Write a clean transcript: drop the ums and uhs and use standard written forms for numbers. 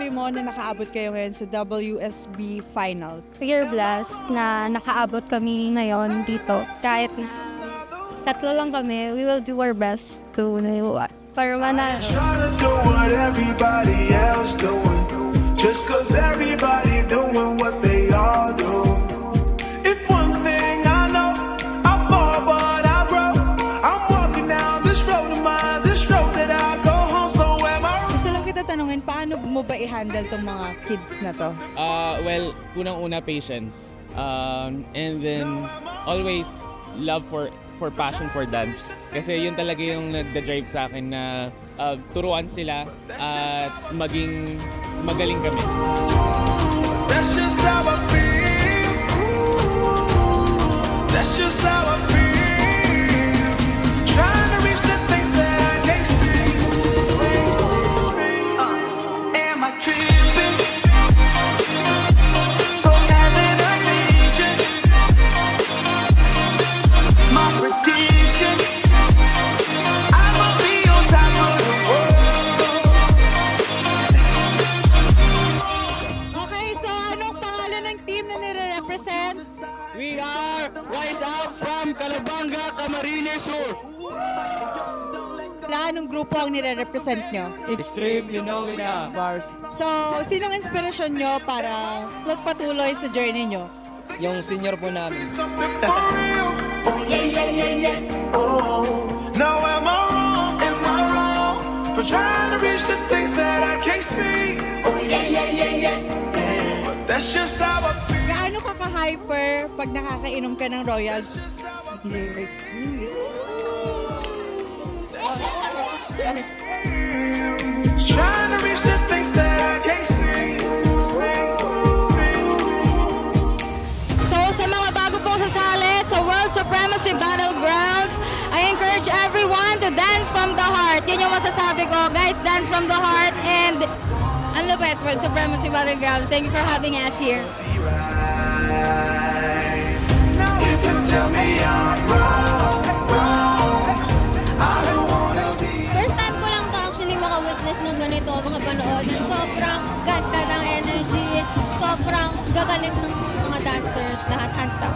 masasabi mo na nakaabot kayo ngayon sa WSB Finals? We are blessed na nakaabot kami ngayon dito. Kahit na tatlo lang kami, we will do our best to para manalo. Trying to do what everybody else doing, just cause everybody doing what they all do. If one thing I know, I fall but I grow. I'm walking down this road of mine, this road that I go home. So am I? Gusto lang kita tanungin, paano mo ba i-handle tong mga kids na to? Well, unang-una patience. And then always love for passion for dance. Kasi yun talaga yung nagda-drive sa akin na turuan sila at maging magaling kami. That's just how I feel. That's just how I feel. Trying to reach the things that I can't see. Am I tripping? Or having a vision? My prediction, I'ma be on top of the world. Okay, so anong pangalan ng team na nire-represent? We are Rise Up from Calabanga, Camarines Sur. Anong grupo ang nire-represent nyo? Extreme, you know na. Bars. So, sinong inspirasyon nyo para magpatuloy sa journey nyo? Yung senior po namin. Something for real. Oh yeah, yeah, yeah, yeah. Oh, now am I wrong? Am I wrong for trying to reach the things that I can't see? Oh yeah, yeah, yeah, yeah. But that's just how I feel. Gaano ka ka-hyper pag nakakainom ka ng Royal? Trying to reach the things that I can't see. So sa mga bago pong sasali sa World Supremacy Battlegrounds, I encourage everyone to dance from the heart. Yun yung masasabi ko. Guys, dance from the heart and ang lupit, World Supremacy Battlegrounds. Thank you for having us here. If you tell me I'm wrong, I don't wanna be. First time ko lang to actually maka-witness ng ganito, makapanood. Sobrang ganda ng energy, sobrang gagaling ng mga dancers, lahat hands down.